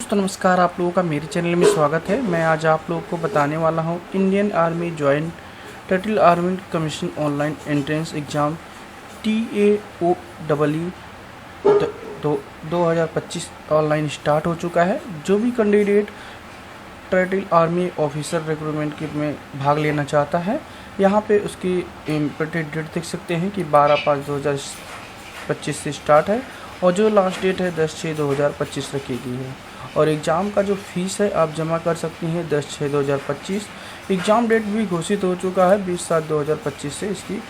दोस्तों नमस्कार, आप लोगों का मेरे चैनल में स्वागत है। मैं आज आप लोगों को बताने वाला हूं Indian army joint turtle army commission online entrance exam TAOEE 2025 online start हो चुका है। जो भी candidate turtle army officer recruitment के में भाग लेना चाहता है, यहाँ पे उसकी इम्पोर्टेंट डेट देख सकते हैं कि 12/5/2025 से स्टार्ट है और जो लास्ट डेट है 10/6/2025 रखी गई है। और एग्ज़ाम का जो फीस है आप जमा कर सकती हैं 10/6/2025। एग्ज़ाम डेट भी घोषित हो चुका है, 20/7/2025 से इसकी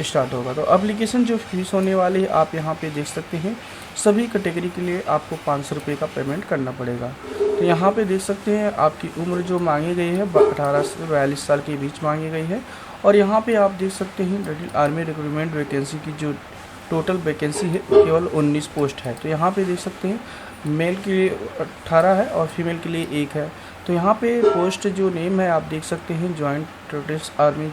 स्टार्ट होगा। तो एप्लीकेशन जो फीस होने वाली है आप यहाँ पे देख सकते हैं। सभी कैटेगरी के लिए आपको 500 रुपये का पेमेंट करना पड़ेगा। तो यहाँ पे देख सकते हैं आपकी उम्र जो मांगी गई है 18 से 42 साल के बीच मांगी गई है। और यहाँ पे आप देख सकते हैं टर्टल आर्मी रिक्रूटमेंट वैकेंसी की जो टोटल वैकेंसी है केवल 19 पोस्ट है। तो यहाँ पे देख सकते हैं मेल के लिए 18 है और फीमेल के लिए 1 है। तो यहाँ पे पोस्ट जो नेम है आप देख सकते हैं joint turtle army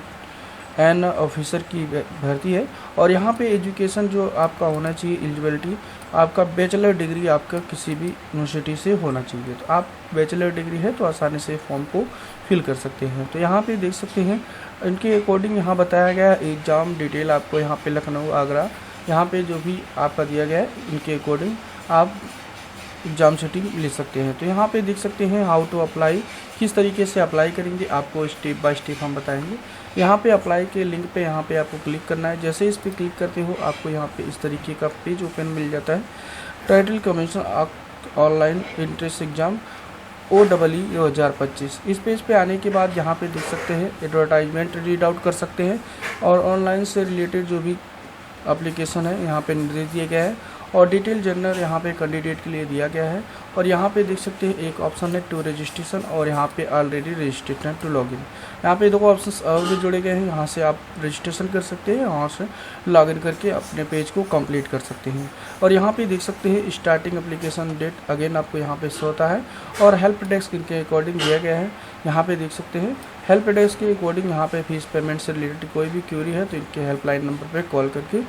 an officer की भर्ती है। और यहाँ पे एजुकेशन जो आपका होना चाहिए एलिजिबिलिटी, आपका बैचलर डिग्री आपका किसी भी यूनिवर्सिटी से होना चाहिए। तो आप बैचलर डिग्री है तो आसानी से फॉर्म को फिल कर सकते हैं। तो यहाँ पे देख सकते हैं इनके अकॉर्डिंग यहाँ बताया गया एग्ज़ाम डिटेल आपको यहाँ पे लखनऊ आगरा यहाँ पे जो भी आपका दिया गया है इनके अकॉर्डिंग आप एग्ज़ाम सेटिंग ले सकते हैं। तो यहाँ पे देख सकते हैं हाउ टू अप्लाई, किस तरीके से अप्लाई करेंगे आपको स्टेप बाय स्टेप हम बताएंगे। यहाँ पे अप्लाई के लिंक पे यहाँ पे आपको क्लिक करना है। जैसे इस पर क्लिक करते हो आपको यहाँ पे इस तरीके का पेज ओपन मिल जाता है। Turtle commission online entrance exam OEE 2025। इस पेज पे आने के बाद यहाँ पे देख सकते हैं एडवर्टाइजमेंट रीड आउट कर सकते हैं और ऑनलाइन से रिलेटेड जो भी एप्लीकेशन है यहाँ पे निर्देश दिए गए हैं और डिटेल जनरल यहाँ पे कैंडिडेट के लिए दिया गया है। और यहाँ पे देख सकते हैं एक ऑप्शन है टू रजिस्ट्रेशन और यहाँ पे ऑलरेडी रजिस्ट्रेशन टू लॉगिन। यहाँ पे 2 ऑप्शंस और भी जोड़े गए हैं, यहाँ से आप रजिस्ट्रेशन कर सकते हैं, यहाँ से लॉगिन करके अपने पेज को कंप्लीट कर सकते हैं। और यहाँ पे देख सकते हैं स्टार्टिंग एप्लीकेशन डेट अगेन आपको यहाँ पे शो होता है और हेल्प डेस्क इनके अकॉर्डिंग दिया गया है। यहाँ पे देख सकते हैं हेल्प डेस्क के अकॉर्डिंग यहाँ पे फीस पेमेंट से रिलेटेड कोई भी क्यूरी है तो इनके हेल्पलाइन नंबर पे कॉल करके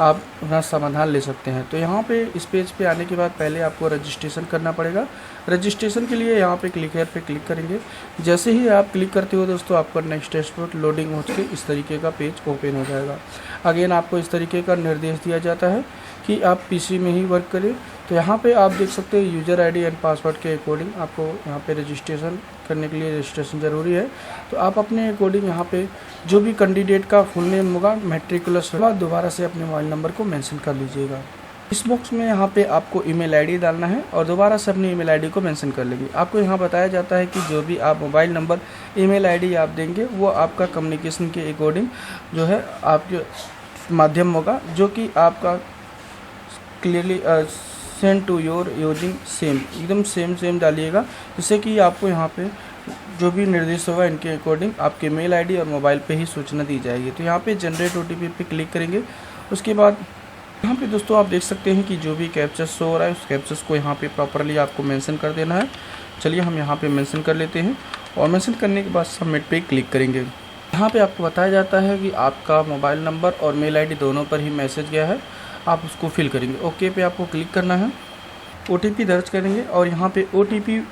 आप अपना समाधान ले सकते हैं। तो यहाँ पे इस पेज पे आने के बाद पहले आपको रजिस्ट्रेशन करना पड़ेगा। रजिस्ट्रेशन के लिए यहाँ पे क्लिक हेयर पे क्लिक करेंगे। जैसे ही आप क्लिक करते हो दोस्तों आपका नेक्स्ट डैशबोर्ड लोडिंग हो के इस तरीके का पेज ओपन हो जाएगा। अगेन आपको इस तरीके का निर्देश दिया जाता है कि आप PC में ही वर्क करें। तो यहाँ पे आप देख सकते हैं यूज़र ID एंड पासवर्ड के अकॉर्डिंग आपको यहाँ पे रजिस्ट्रेशन करने के लिए रजिस्ट्रेशन ज़रूरी है। तो आप अपने अकॉर्डिंग यहाँ पे जो भी कैंडिडेट का फुल नेम होगा मैट्रिकुलस होगा दोबारा से अपने मोबाइल नंबर को मेंशन कर लीजिएगा। इस बॉक्स में यहाँ पे आपको ईमेल ID डालना है और दोबारा से अपनी ईमेल ID को मेंशन कर लेंगे। आपको यहाँ बताया जाता है कि जो भी आप मोबाइल नंबर ईमेल ID आप देंगे वो आपका कम्युनिकेशन के अकॉर्डिंग जो है आपके माध्यम होगा, जो कि आपका clearly send to your using same, एकदम सेम डालिएगा, जिससे कि आपको यहाँ पे जो भी निर्देश होगा इनके अकॉर्डिंग आपके मेल ID और मोबाइल पे ही सूचना दी जाएगी। तो यहाँ पे जनरेट OTP पे क्लिक करेंगे। उसके बाद यहाँ पे दोस्तों आप देख सकते हैं कि जो भी कैप्चर शो हो रहा है उस कैप्चर्स को यहाँ पे प्रॉपरली आपको मेंशन कर देना है। चलिए हम यहाँ पे मेंशन कर लेते हैं और मेंशन करने के बाद सबमिट पे क्लिक करेंगे। यहाँ पे आपको बताया जाता है कि आपका मोबाइल नंबर और मेल ID दोनों पर ही मैसेज गया है, आप उसको फिल करेंगे। ओके पे आपको क्लिक करना है, OTP दर्ज करेंगे और यहाँ पे OTP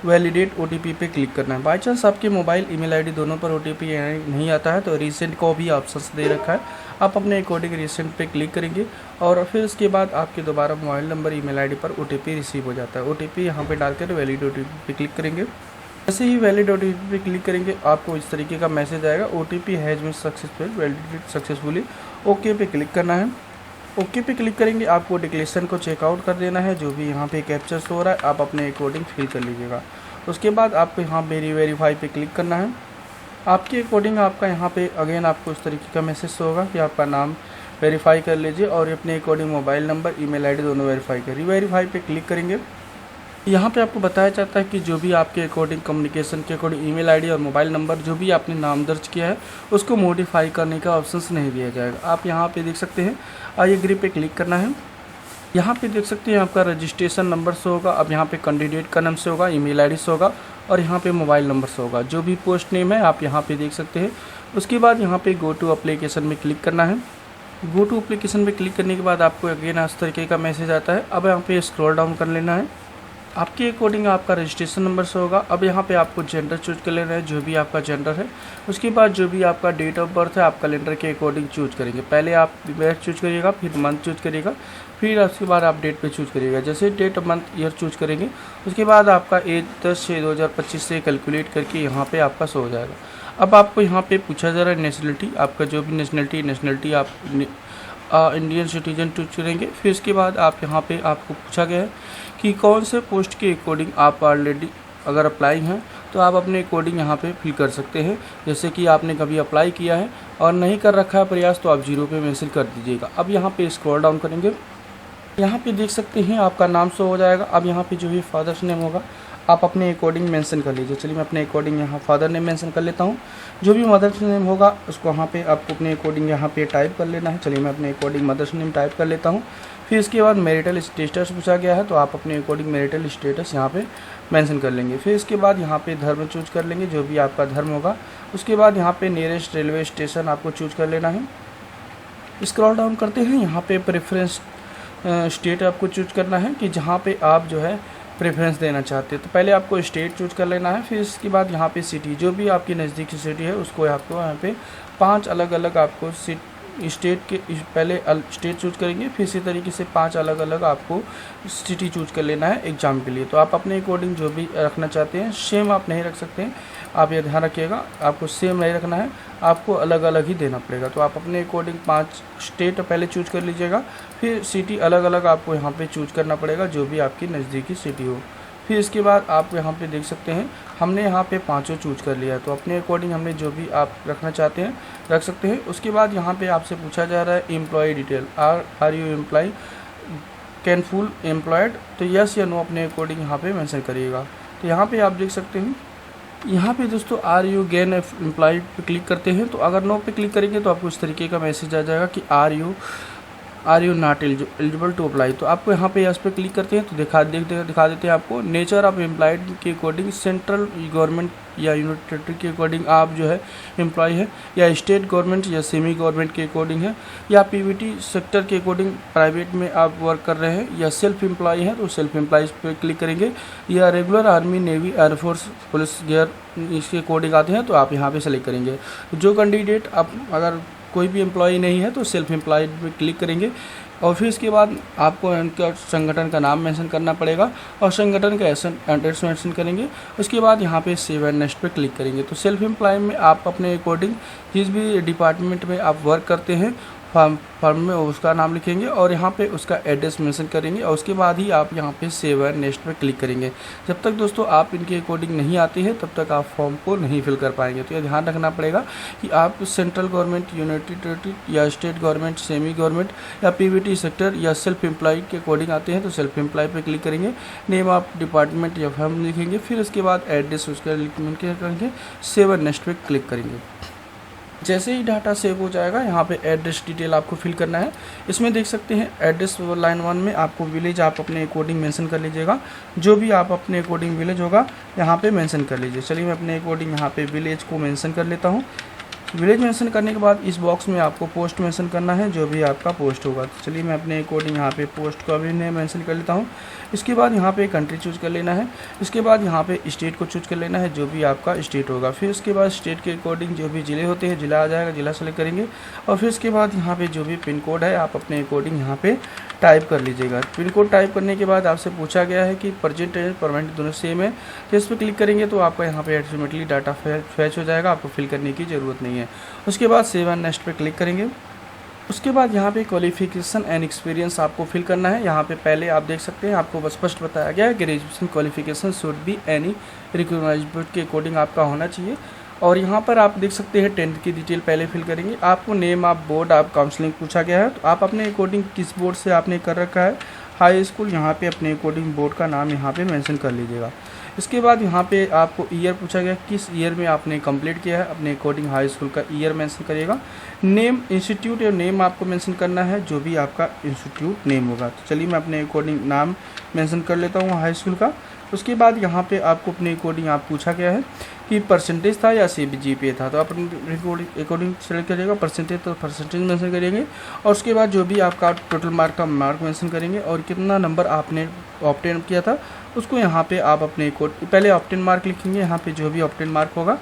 वैलिडेट OTP पे क्लिक करना है। बाई चांस आपके मोबाइल ईमेल ID दोनों पर OTP नहीं आता है तो रीसेंट को भी ऑप्शन दे रखा है, आप अपने अकॉर्डिंग रीसेंट पे क्लिक करेंगे और फिर उसके बाद आपके दोबारा मोबाइल नंबर ईमेल ID पर OTP रिसीव हो जाता है। OTP यहाँ पे डालकर वैलिड OTP पे क्लिक करेंगे। जैसे ही वैलिड OTP पे क्लिक करेंगे आपको इस तरीके का मैसेज आएगा, OTP has been successful validated successfully. Okay पे क्लिक करना है। ओके पे क्लिक करेंगे, आपको डिक्लेरेशन को चेकआउट कर देना है। जो भी यहाँ पे कैप्चर हो रहा है आप अपने अकॉर्डिंग फिल कर लीजिएगा। उसके बाद आपको यहाँ वेरीफाई पे क्लिक करना है। आपके अकॉर्डिंग आपका यहाँ पे अगेन आपको इस तरीके का मैसेज होगा कि आपका नाम वेरीफाई कर लीजिए और अपने according mobile number email ID दोनों वेरीफाई करिए। वेरीफाई पे क्लिक करेंगे। यहाँ पे आपको बताया जाता है कि जो भी आपके अकॉर्डिंग कम्युनिकेशन के अकॉर्डिंग ईमेल ID और मोबाइल नंबर जो भी आपने नाम दर्ज किया है उसको मॉडिफाई करने का ऑप्शंस नहीं दिया जाएगा। आप यहाँ पे देख सकते हैं आई एग्री पे क्लिक करना है। यहाँ पे देख सकते हैं आपका रजिस्ट्रेशन नंबर से होगा, अब यहाँ पे कैंडिडेट का नाम से होगा, ईमेल ID से होगा और यहाँ पे मोबाइल नंबर से होगा। जो भी पोस्ट नेम है आप यहाँ पे देख सकते हैं। उसके बाद यहाँ पे गो टू एप्लीकेशन में क्लिक करना है। गो टू एप्लीकेशन में क्लिक करने के बाद आपको अगेन इस तरीके का मैसेज आता है। अब यहाँ पे स्क्रॉल डाउन कर लेना है। आपके अकॉर्डिंग आपका रजिस्ट्रेशन नंबर से होगा। अब यहाँ पे आपको जेंडर चूज कर लेना है, जो भी आपका जेंडर है। उसके बाद जो भी आपका डेट ऑफ बर्थ है आप कैलेंडर के अकॉर्डिंग चूज करेंगे। पहले आप ईयर चूज करिएगा, फिर मंथ चूज करिएगा, फिर उसके बाद आप डेट पे चूज करिएगा। जैसे डेट मंथ ईयर चूज करेंगे उसके बाद आपका 10/6/2025 से कैलकुलेट करके यहाँ पे आपका शो हो जाएगा। अब आपको यहाँ पे पूछा जा रहा है नेशनलिटी, आपका जो भी नेशनलिटी आप इंडियन सिटीजन चूज करेंगे। फिर उसके बाद आप यहाँ पे आपको पूछा गया है कि कौन से पोस्ट के अकॉर्डिंग आप ऑलरेडी अगर अप्लाई हैं तो आप अपने अकॉर्डिंग यहाँ पे फिल कर सकते हैं। जैसे कि आपने कभी अप्लाई किया है और नहीं कर रखा है प्रयास तो आप 0 पे मेंशन कर दीजिएगा। अब यहाँ पे स्क्रॉल डाउन करेंगे, यहाँ पे देख सकते हैं आपका नाम शो हो जाएगा। अब यहाँ पे जो भी फादर्स नेम होगा आप अपने अकॉर्डिंग मेंशन कर लीजिए। चलिए मैं अपने अकॉर्डिंग यहाँ फादर नेम मेंशन कर लेता हूँ। जो भी मदर्स नेम होगा उसको वहाँ पे आपको अपने अकॉर्डिंग यहाँ पे टाइप कर लेना है। चलिए मैं अपने अकॉर्डिंग मदर्स नेम टाइप कर लेता हूँ। फिर इसके बाद मैरिटल स्टेटस पूछा गया है तो आप अपने अकॉर्डिंग मैरिटल स्टेटस यहाँ पे मेंशन कर लेंगे। फिर इसके बाद यहाँ पे धर्म चूज कर लेंगे, जो भी आपका धर्म होगा। उसके बाद यहाँ पे नियरेस्ट रेलवे स्टेशन आपको चूज कर लेना है। स्क्रॉल डाउन करते हैं, यहाँ पे प्रेफरेंस स्टेट आपको चूज करना है कि जहाँ पे आप जो है प्रेफरेंस देना चाहते हैं। तो पहले आपको स्टेट चूज कर लेना है। फिर इसके बाद यहाँ पे सिटी, जो भी आपकी नज़दीक की सिटी है उसको आपको यहाँ पे 5 अलग अलग आपको स्टेट के पहले स्टेट चूज करेंगे। फिर इसी तरीके से 5 अलग अलग आपको सिटी चूज कर लेना है एग्जाम के लिए। तो आप अपने अकॉर्डिंग जो भी रखना चाहते हैं, सेम आप नहीं रख सकते हैं, आप ये ध्यान रखिएगा, आपको सेम नहीं रखना है, आपको अलग अलग ही देना पड़ेगा। तो आप अपने अकॉर्डिंग 5 स्टेट पहले चूज कर लीजिएगा, फिर सिटी अलग अलग आपको यहाँ पे चूज करना पड़ेगा, जो भी आपकी नज़दीकी सिटी हो। फिर इसके बाद आप यहाँ पे देख सकते हैं हमने यहाँ पे 5 चूज कर लिया है। तो अपने अकॉर्डिंग हमने जो भी आप रखना चाहते हैं रख सकते हैं। उसके बाद यहाँ पे आपसे पूछा जा रहा है employee detail, are you employ can full employed, तो यस या नो अपने अकॉर्डिंग यहाँ पे मेंशन करिएगा। तो यहाँ पे आप देख सकते हैं, यहाँ पे दोस्तों आर यू गेन एम्प्लॉयड पे क्लिक करते हैं तो अगर नो पे क्लिक करेंगे तो आपको इस तरीके का मैसेज आ जाएगा कि are you not eligible to apply. तो आपको यहाँ पे इस पर क्लिक करते हैं तो दिखा देते हैं आपको नेचर ऑफ एम्प्लॉयड के अकॉर्डिंग सेंट्रल गवर्नमेंट या यूनिट टेरिटरी के अकॉर्डिंग आप जो है एम्प्लॉय है, या स्टेट गवर्नमेंट या सेमी गवर्नमेंट के अकॉर्डिंग है, या पीवीटी सेक्टर के अकॉर्डिंग प्राइवेट में आप वर्क कर रहे हैं, या सेल्फ एम्प्लॉय है तो सेल्फ एम्प्लॉयज पे क्लिक करेंगे, या regular army navy air force police gear इसके अकॉर्डिंग आते हैं तो आप यहाँ पे सेलेक्ट करेंगे। जो कैंडिडेट आप अगर कोई भी एम्प्लॉय नहीं है तो सेल्फ एम्प्लॉयड पे क्लिक करेंगे। और फिर इसके बाद आपको उनका संगठन का नाम मेंशन करना पड़ेगा और संगठन का एड्रेस मेंशन करेंगे। उसके बाद यहाँ पे सेव एंड नेक्स्ट पे क्लिक करेंगे। तो सेल्फ एम्प्लॉय में आप अपने अकॉर्डिंग जिस भी डिपार्टमेंट में आप वर्क करते हैं फर्म में उसका नाम लिखेंगे और यहाँ पे उसका एड्रेस मेंशन करेंगे और उसके बाद ही आप यहाँ पे सेव एंड नेक्स्ट पे क्लिक करेंगे। जब तक दोस्तों आप इनके अकॉर्डिंग नहीं आते हैं तब तक आप फॉर्म को नहीं फिल कर पाएंगे। तो यह ध्यान रखना पड़ेगा कि आप सेंट्रल गवर्नमेंट, यूनाइटेड टेरिटरी या स्टेट गवर्नमेंट, सेमी गवर्नमेंट या पीवीटी सेक्टर या सेल्फ एम्प्लॉय के अकॉर्डिंग आते हैं तो सेल्फ एम्प्लॉय पे क्लिक करेंगे, नेम ऑफ डिपार्टमेंट या फर्म लिखेंगे, फिर उसके बाद एड्रेस उसका लिखमेंट करेंगे, सेव एंड नेक्स्ट पे क्लिक करेंगे। जैसे ही डाटा सेव हो जाएगा यहाँ पे एड्रेस डिटेल आपको फिल करना है। इसमें देख सकते हैं एड्रेस लाइन 1 में आपको विलेज आप अपने अकॉर्डिंग मेंशन कर लीजिएगा, जो भी आप अपने अकॉर्डिंग विलेज होगा यहाँ पे मेंशन कर लीजिए। चलिए मैं अपने अकॉर्डिंग यहाँ पे विलेज को मेंशन कर लेता हूँ। विलेज मेंशन करने के बाद इस बॉक्स में आपको पोस्ट मेंशन करना है, जो भी आपका पोस्ट होगा। तो चलिए मैं अपने अकॉर्डिंग यहाँ पे पोस्ट को अभी मेंशन कर लेता हूँ। इसके बाद यहाँ पे कंट्री चूज कर लेना है। इसके बाद यहाँ पे स्टेट को चूज कर लेना है, जो भी आपका स्टेट होगा। फिर उसके बाद स्टेट के अकॉर्डिंग जो भी ज़िले होते हैं जिला आ जाएगा, जिला सेलेक्ट करेंगे और फिर उसके बाद यहाँ पे जो भी पिन कोड है आप अपने अकॉर्डिंग यहाँ पे टाइप कर लीजिएगा। पिन कोड टाइप करने के बाद आपसे पूछा गया है कि प्रेजेंट एंड परमानेंट दोनों सेम है, तो इस पर क्लिक करेंगे तो आपका यहाँ पे ऑटोमेटिकली डाटा फैच हो जाएगा, आपको फिल करने की ज़रूरत नहीं है। उसके बाद सेव एंड नेक्स्ट पे क्लिक करेंगे। उसके बाद यहाँ पे क्वालिफिकेशन एंड एक्सपीरियंस आपको फिल करना है। यहाँ पे पहले आप देख सकते हैं आपको स्पष्ट बताया गया है कि graduation qualification should be any recognised board के अकॉर्डिंग आपका होना चाहिए। और यहाँ पर आप देख सकते हैं 10th की डिटेल पहले फिल करेंगे। आपको नेम ऑफ बोर्ड आप काउंसलिंग पूछा गया है तो आप अपने अकॉर्डिंग किस बोर्ड से आपने कर रखा है हाई स्कूल, यहाँ पे अपने अकॉर्डिंग बोर्ड का नाम यहाँ पे मेंशन कर लीजिएगा। इसके बाद यहाँ पे आपको ईयर पूछा गया किस ईयर में आपने कंप्लीट किया है, अपने अकॉर्डिंग हाई स्कूल का ईयर मेंशन करिएगा। नेम इंस्टीट्यूट या नेम आपको मेंशन करना है, जो भी आपका इंस्टीट्यूट नेम होगा। तो चलिए मैं अपने अकॉर्डिंग नाम मेंशन कर लेता हूँ हाई स्कूल का। उसके बाद यहाँ पे आपको अपने अकॉर्डिंग आप पूछा गया है कि परसेंटेज था या CGPA था, तो आप अपने अकॉर्डिंग सेलेक्ट करिएगा। परसेंटेज तो परसेंटेज मेंशन करेंगे और उसके बाद जो भी आपका टोटल मार्क का मार्क मेंशन करेंगे और कितना नंबर आपने ऑब्टेन किया था उसको यहाँ पे आप अपने कोड पहले ऑप्टेन मार्क लिखेंगे, यहाँ पे जो भी ऑप्टेन मार्क होगा,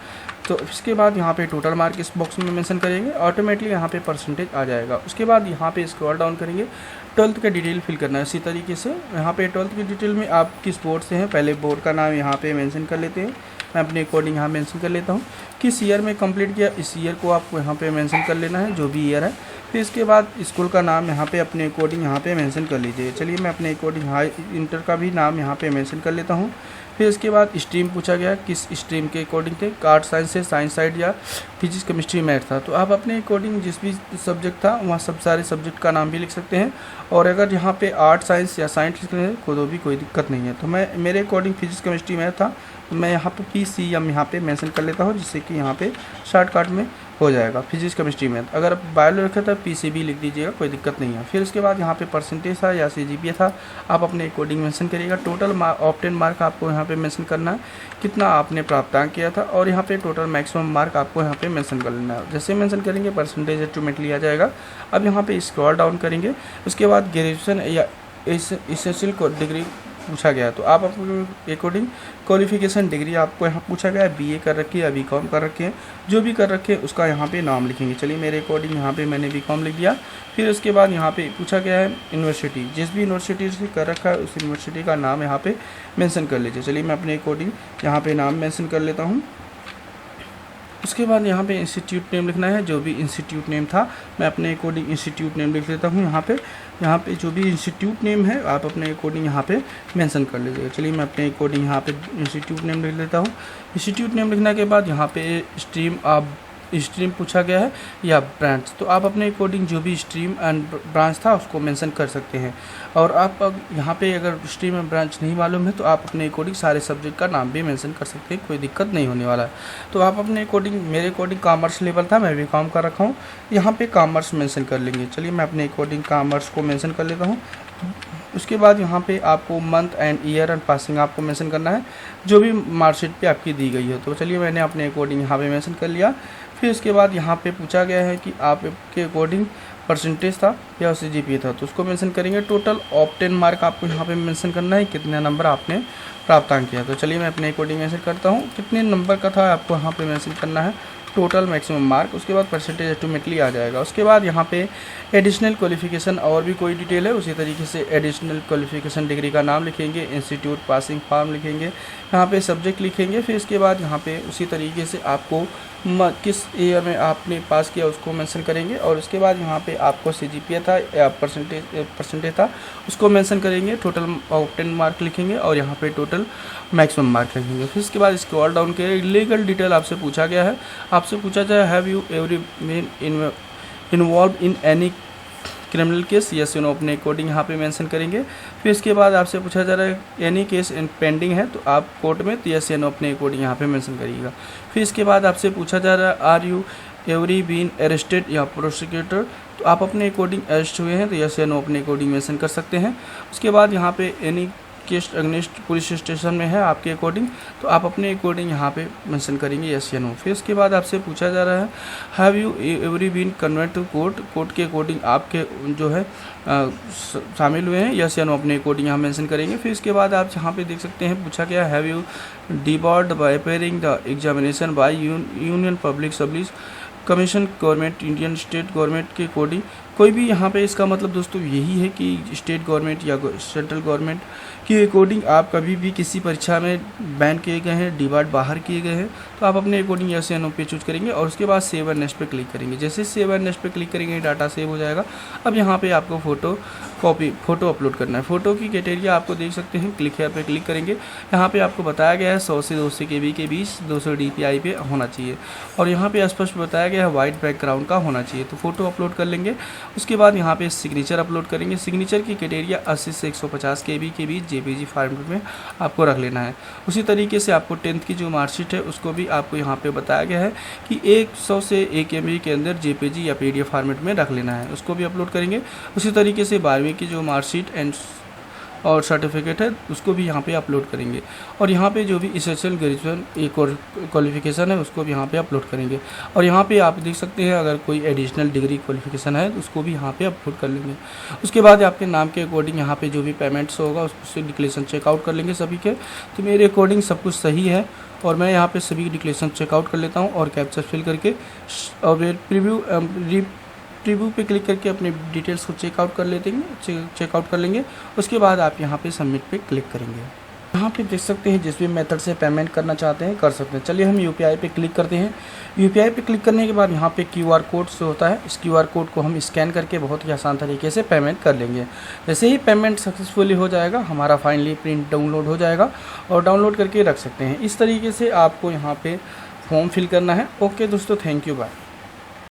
तो इसके बाद यहाँ पे टोटल मार्क इस बॉक्स में मेंशन करेंगे, ऑटोमेटिकली यहाँ पे परसेंटेज आ जाएगा। उसके बाद यहाँ पे स्क्रॉल डाउन करेंगे, 12th का डिटेल फिल करना है। इसी तरीके से यहाँ पे 12th की डिटेल में आप किस बोर्ड से हैं, पहले बोर्ड का नाम यहाँ पे मेंशन कर लेते हैं। मैं अपने अकॉर्डिंग यहाँ मेंशन कर लेता हूँ किस ईयर में कंप्लीट किया, इस ईयर को आपको यहाँ पे मेंशन कर लेना है, जो भी ईयर है। फिर इसके बाद स्कूल का नाम यहाँ पे अपने अकॉर्डिंग यहाँ पे मेंशन कर लीजिए। चलिए मैं अपने अकॉर्डिंग हाई इंटर का भी नाम यहाँ पे मेंशन कर लेता हूँ। फिर इसके बाद स्ट्रीम पूछा गया, किस स्ट्रीम के अकॉर्डिंग थे, आर्ट साइंस से, साइंस साइड या फिजिक्स केमिस्ट्री मैथ था। तो आप अपने अकॉर्डिंग जिस भी सब्जेक्ट था वहाँ सब सारे सब्जेक्ट का नाम भी लिख सकते हैं। और अगर यहाँ पे आर्ट साइंस या साइंस लिखते हैं तो भी कोई दिक्कत नहीं है। तो मैं मेरे अकॉर्डिंग फिजिक्स केमिस्ट्री मैथ था, तो मैं यहाँ पे PCM यहाँ पे मेंशन कर लेता हूँ, जिससे कि यहाँ पे शॉर्टकट में हो जाएगा फिजिक्स केमिस्ट्री मैथ। अगर आप बायो रखे तो PCB लिख दीजिएगा, कोई दिक्कत नहीं है। फिर उसके बाद यहाँ पे परसेंटेज था या CGPA था, आप अपने अकॉर्डिंग मेंशन करिएगा। टोटल ऑप्टेन मार्क आपको यहाँ पे मेंशन करना है, कितना आपने प्राप्तांक किया था, और यहाँ पे टोटल मैक्सिमम मार्क आपको यहाँ पे मेंशन कर लेना है। जैसे मेंशन करेंगे परसेंटेज ऑटोमेटिकली आ जाएगा। अब यहाँ पे स्क्रॉल डाउन करेंगे, उसके बाद ग्रेजुएशन या एसेंशियल डिग्री पूछा गया, तो आप अपने अकॉर्डिंग क्वालिफिकेशन डिग्री आपको यहाँ पूछा गया है, BA कर रखी है या BCom कर रखे हैं, जो भी कर रखे हैं उसका यहाँ पे नाम लिखेंगे। चलिए मेरे अकॉर्डिंग यहाँ पे मैंने BCom लिख दिया। फिर उसके बाद यहाँ पे पूछा गया है यूनिवर्सिटी, जिस भी यूनिवर्सिटी से कर रखा है उस यूनिवर्सिटी का नाम यहाँ पे मेंशन कर लीजिए। चलिए मैं अपने अकॉर्डिंग यहाँ पे नाम मेंशन कर लेता हूँ। उसके बाद यहाँ पे इंस्टीट्यूट नेम लिखना है, जो भी इंस्टीट्यूट नेम था मैं अपने अकॉर्डिंग इंस्टीट्यूट नेम लिख लेता हूँ। यहाँ पे जो भी इंस्टीट्यूट नेम है आप अपने अकॉर्डिंग यहाँ पे मेंशन कर लीजिएगा। चलिए मैं अपने अकॉर्डिंग यहाँ पे इंस्टीट्यूट नेम लिख लेता हूँ। इंस्टीट्यूट नेम लिखने के बाद यहाँ पे स्ट्रीम पूछा गया है या ब्रांच, तो आप अपने अकॉर्डिंग जो भी स्ट्रीम एंड ब्रांच था उसको मेंशन कर सकते हैं। और आप यहाँ पे अगर स्ट्रीम एंड ब्रांच नहीं मालूम है तो आप अपने अकॉर्डिंग सारे सब्जेक्ट का नाम भी मेंशन कर सकते हैं, कोई दिक्कत नहीं होने वाला है। तो आप अपने अकॉर्डिंग, मेरे अकॉर्डिंग कॉमर्स लेवल था, मैं BCom का रखा हूँ, यहाँ पे कॉमर्स मेंशन कर लेंगे। चलिए मैं अपने अकॉर्डिंग कॉमर्स को मेंशन कर लेता हूँ। उसके बाद यहाँ पे आपको month and year and passing आपको मेंशन करना है, जो भी मार्कशीट पे आपकी दी गई है। तो चलिए मैंने अपने अकॉर्डिंग यहाँ पे मेंशन कर लिया। फिर उसके बाद यहाँ पे पूछा गया है कि आपके अकॉर्डिंग परसेंटेज था या CGPA था, तो उसको मेंशन करेंगे। टोटल ऑप्टेन मार्क आपको यहाँ पे मेंशन करना है, कितने नंबर आपने प्राप्तांक किया। तो चलिए मैं अपने अकॉर्डिंग मेंशन करता हूँ, कितने नंबर का था आपको यहाँ पे मेंशन करना है, टोटल मैक्सिमम मार्क। उसके बाद परसेंटेज ऑटोमेटिकली आ जाएगा। उसके बाद यहाँ पे एडिशनल क्वालिफिकेशन और भी कोई डिटेल है उसी तरीके से एडिशनल क्वालिफिकेशन डिग्री का नाम लिखेंगे, इंस्टीट्यूट, पासिंग फॉर्म लिखेंगे, यहाँ पे सब्जेक्ट लिखेंगे। फिर इसके बाद यहाँ पे उसी तरीके से आपको किस ईयर में आपने पास किया उसको मेंशन करेंगे। और उसके बाद यहाँ पे आपको CGPA था या परसेंटेज था उसको मेंशन करेंगे। टोटल ऑप्टेन मार्क लिखेंगे और यहाँ पे टोटल मैक्सिमम मार्क लिखेंगे। फिर इसके बाद स्क्रॉल डाउन के लीगल डिटेल आपसे पूछा गया है, आपसे पूछा जाए have you ever been involve in any criminal case, yes no अपने अकॉर्डिंग यहाँ पे मेंशन करेंगे। फिर इसके बाद आपसे पूछा जा रहा है एनी केस इन पेंडिंग है, तो आप कोर्ट में, तो यस नो अपने अकॉर्डिंग यहाँ पे मेंशन करिएगा। फिर इसके बाद आपसे पूछा जा रहा है are you ever been arrested या प्रोसिक्यूटर, तो आप अपने अकॉर्डिंग अरेस्ट हुए हैं, तो यस नो अपने अकॉर्डिंग मेंशन कर सकते हैं। उसके बाद यहाँ पे any case against police station में है आपके अकॉर्डिंग, तो आप अपने अकॉर्डिंग यहाँ पे मेंशन करेंगे यस या नो। फिर उसके बाद आपसे पूछा जा रहा है have you ever been convert to court, court के अकॉर्डिंग आपके जो है शामिल हुए हैं, यस या नो अपने अकॉर्डिंग यहाँ मेंशन करेंगे। फिर इसके बाद आप यहाँ पे देख सकते हैं पूछा गया have you debarred by appearing the examination by Union Public Service Commission, government, Indian state government के अकॉर्डिंग, कोई भी यहाँ पे इसका मतलब दोस्तों यही है कि स्टेट गवर्नमेंट या सेंट्रल गवर्नमेंट के अकॉर्डिंग आप कभी भी किसी परीक्षा में बैन किए गए हैं, डिबार्ड बाहर किए गए हैं, तो आप अपने अकॉर्डिंग यस या नो पे चूज करेंगे। और उसके बाद सेव एंड नेक्स्ट पे क्लिक करेंगे। जैसे सेव एंड नेक्स्ट पे क्लिक करेंगे डाटा सेव हो जाएगा। अब यहाँ पे आपको फ़ोटो अपलोड करना है। फ़ोटो की क्राइटेरिया आपको देख सकते हैं, क्लिक हेयर पे क्लिक करेंगे। यहाँ पे आपको बताया गया है 100 से 200 KB के बीच 200 DPI पे होना चाहिए, और यहाँ पे स्पष्ट बताया गया है वाइट बैकग्राउंड का होना चाहिए। तो फ़ोटो अपलोड कर लेंगे। उसके बाद यहाँ पे सिग्नेचर अपलोड करेंगे। सिग्नेचर की क्राइटेरिया 80 से 150 KB के बीच JPG फॉर्मेट में आपको रख लेना है। उसी तरीके से आपको 10th की जो मार्कशीट है उसको भी आपको यहाँ पे बताया गया है कि 100 से 1 MB के अंदर JPG या PDF फॉर्मेट में रख लेना है, उसको भी अपलोड करेंगे। उसी तरीके से 12वीं की जो मार्कशीट एंड और सर्टिफिकेट है उसको भी यहाँ पे अपलोड करेंगे। और यहाँ पे जो भी एसेंशियल ग्रेजुएशन एक और क्वालिफिकेशन है उसको भी यहाँ पे अपलोड करेंगे। और यहाँ पे आप देख सकते हैं अगर कोई एडिशनल डिग्री क्वालिफिकेशन है तो उसको भी यहाँ पे अपलोड कर लेंगे। उसके बाद आपके नाम के अकॉर्डिंग यहाँ पे जो भी पेमेंट्स होगा उससे डिक्लेरेशन चेकआउट कर लेंगे सभी के। तो मेरे अकॉर्डिंग सब कुछ सही है और मैं यहाँ पे सभी डिक्लेरेशन चेकआउट कर लेता हूँ और कैप्चर फिल करके और प्रीव्यू पे क्लिक करके अपने डिटेल्स को चेकआउट कर लेंगे। उसके बाद आप यहाँ पे सबमिट पे क्लिक करेंगे। यहाँ पे देख सकते हैं जिस भी मेथड से पेमेंट करना चाहते हैं कर सकते हैं। चलिए हम यूपीआई पे क्लिक करते हैं। यूपीआई पे क्लिक करने के बाद यहाँ पे क्यूआर कोड से होता है, इस क्यूआर कोड को हम स्कैन करके बहुत ही आसान तरीके से पेमेंट कर लेंगे। जैसे ही पेमेंट सक्सेसफुली हो जाएगा हमारा फाइनली प्रिंट डाउनलोड हो जाएगा और डाउनलोड करके रख सकते हैं। इस तरीके से आपको यहाँ पे फॉर्म फिल करना है। ओके दोस्तों, थैंक यू, बाय।